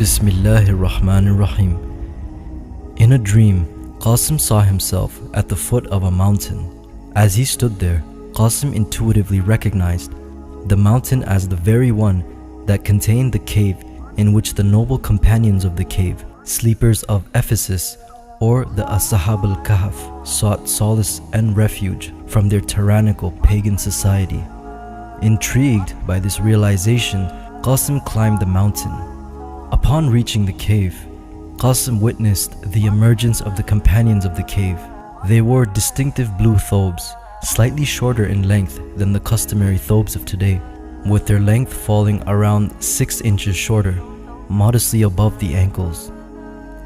Bismillahir Rahmanir Rahim. In a dream, Qasim saw himself at the foot of a mountain. As he stood there, Qasim intuitively recognized the mountain as the very one that contained the cave in which the noble companions of the cave, sleepers of Ephesus, or the Ashab al-Kahf, sought solace and refuge from their tyrannical pagan society. Intrigued by this realization, Qasim climbed the mountain. Upon reaching the cave, Qasim witnessed the emergence of the companions of the cave. They wore distinctive blue thobes, slightly shorter in length than the customary thobes of today, with their length falling around 6 inches shorter, modestly above the ankles.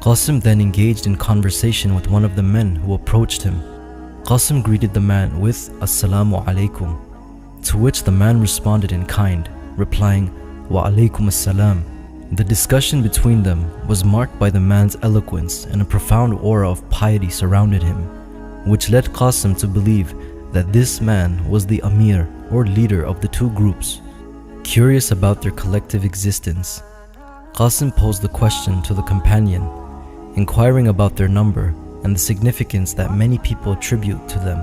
Qasim then engaged in conversation with one of the men who approached him. Qasim greeted the man with "Assalamu alaikum," to which the man responded in kind, replying "Wa alaikum assalam." The discussion between them was marked by the man's eloquence, and a profound aura of piety surrounded him, which led Qasim to believe that this man was the Amir or leader of the two groups. Curious about their collective existence, Qasim posed the question to the companion, inquiring about their number and the significance that many people attribute to them.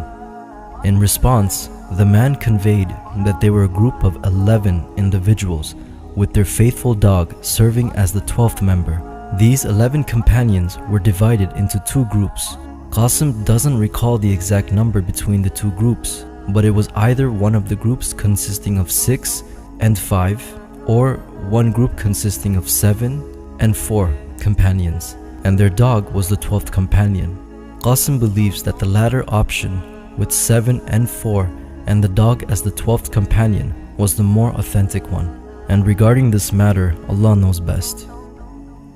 In response, the man conveyed that they were a group of 11 individuals, with their faithful dog serving as the 12th member. These 11 companions were divided into two groups. Qasim doesn't recall the exact number between the two groups, but it was either one of the groups consisting of 6 and 5, or one group consisting of 7 and 4 companions, and their dog was the 12th companion. Qasim believes that the latter option, with 7 and 4 and the dog as the 12th companion, was the more authentic one. And regarding this matter, Allah knows best.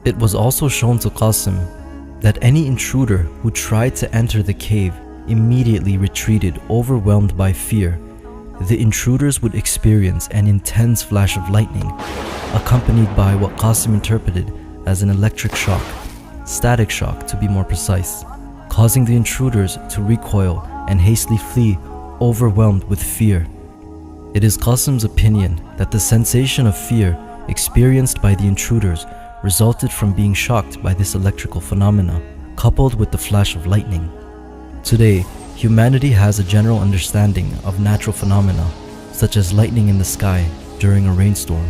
It was also shown to Qasim that any intruder who tried to enter the cave immediately retreated, overwhelmed by fear. The intruders would experience an intense flash of lightning, accompanied by what Qasim interpreted as an electric shock, static shock to be more precise, causing the intruders to recoil and hastily flee, overwhelmed with fear. It is Qasim's opinion that the sensation of fear experienced by the intruders resulted from being shocked by this electrical phenomena, coupled with the flash of lightning. Today, humanity has a general understanding of natural phenomena, such as lightning in the sky during a rainstorm.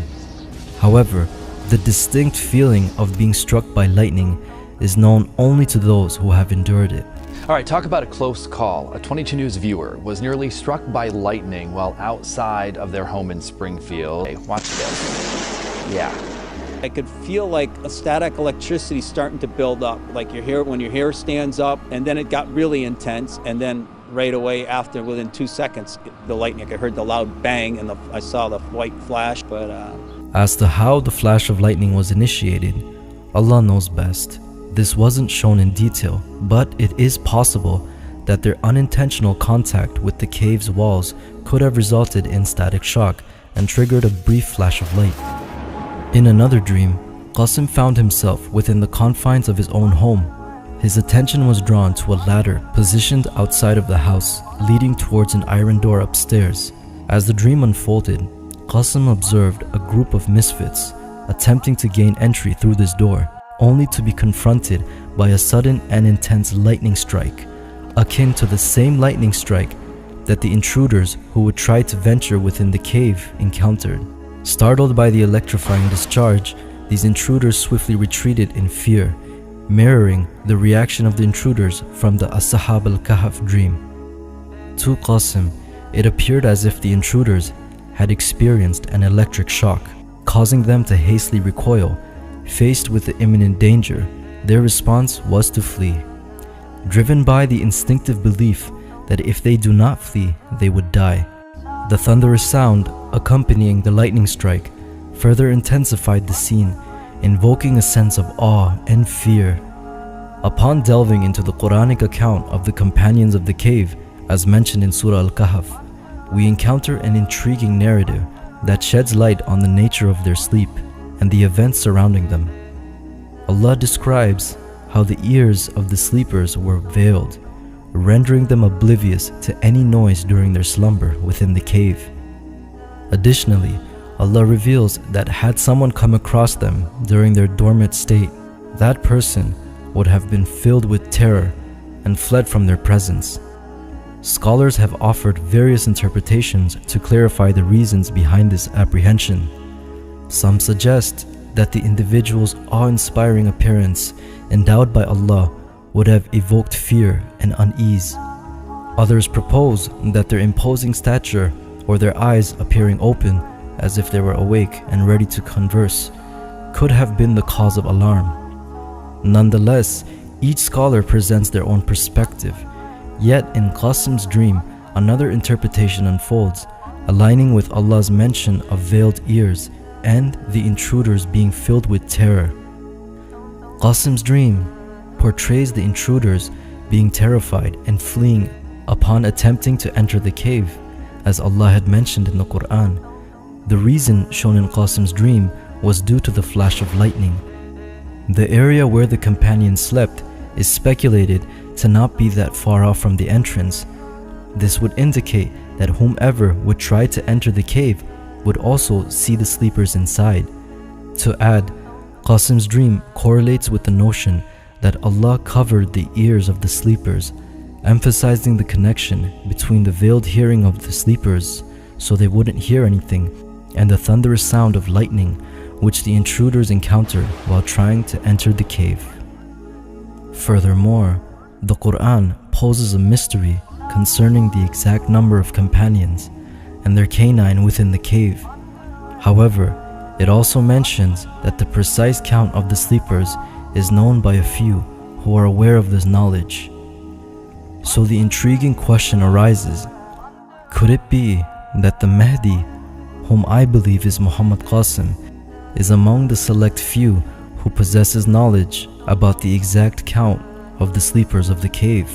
However, the distinct feeling of being struck by lightning is known only to those who have endured it. All right, talk about a close call. A 22 News viewer was nearly struck by lightning while outside of their home in Springfield. Hey, watch this. Yeah. I could feel like a static electricity starting to build up. Like when your hair stands up, and then it got really intense, and then right away after, within 2 seconds, the lightning, I heard the loud bang, and I saw the white flash. But as to how the flash of lightning was initiated, Allah knows best. This wasn't shown in detail, but it is possible that their unintentional contact with the cave's walls could have resulted in static shock and triggered a brief flash of light. In another dream, Qasim found himself within the confines of his own home. His attention was drawn to a ladder positioned outside of the house, leading towards an iron door upstairs. As the dream unfolded, Qasim observed a group of misfits attempting to gain entry through this door, only to be confronted by a sudden and intense lightning strike, akin to the same lightning strike that the intruders who would try to venture within the cave encountered. Startled by the electrifying discharge, these intruders swiftly retreated in fear, mirroring the reaction of the intruders from the Ashab al-Kahf dream. To Qasim, it appeared as if the intruders had experienced an electric shock, causing them to hastily recoil. Faced with the imminent danger, their response was to flee. Driven by the instinctive belief that if they do not flee, they would die. The thunderous sound accompanying the lightning strike further intensified the scene, invoking a sense of awe and fear. Upon delving into the Quranic account of the companions of the cave, as mentioned in Surah Al-Kahf, we encounter an intriguing narrative that sheds light on the nature of their sleep and the events surrounding them. Allah describes how the ears of the sleepers were veiled, rendering them oblivious to any noise during their slumber within the cave. Additionally, Allah reveals that had someone come across them during their dormant state, that person would have been filled with terror and fled from their presence. Scholars have offered various interpretations to clarify the reasons behind this apprehension. Some suggest that the individual's awe-inspiring appearance endowed by Allah would have evoked fear and unease. Others propose that their imposing stature or their eyes appearing open as if they were awake and ready to converse could have been the cause of alarm. Nonetheless, each scholar presents their own perspective. Yet in Qasim's dream, another interpretation unfolds, aligning with Allah's mention of veiled ears and the intruders being filled with terror. Qasim's dream portrays the intruders being terrified and fleeing upon attempting to enter the cave, as Allah had mentioned in the Quran. The reason shown in Qasim's dream was due to the flash of lightning. The area where the companions slept is speculated to not be that far off from the entrance. This would indicate that whomever would try to enter the cave would also see the sleepers inside. To add, Qasim's dream correlates with the notion that Allah covered the ears of the sleepers, emphasizing the connection between the veiled hearing of the sleepers so they wouldn't hear anything, and the thunderous sound of lightning which the intruders encountered while trying to enter the cave. Furthermore, the Quran poses a mystery concerning the exact number of companions and their canine within the cave. However, it also mentions that the precise count of the sleepers is known by a few who are aware of this knowledge. So the intriguing question arises, could it be that the Mahdi, whom I believe is Muhammad Qasim, is among the select few who possesses knowledge about the exact count of the sleepers of the cave?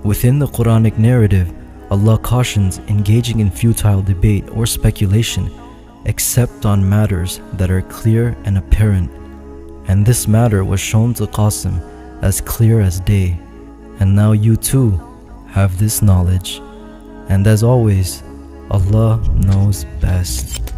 Within the Quranic narrative, Allah cautions engaging in futile debate or speculation except on matters that are clear and apparent. And this matter was shown to Qasim as clear as day. And now you too have this knowledge. And as always, Allah knows best.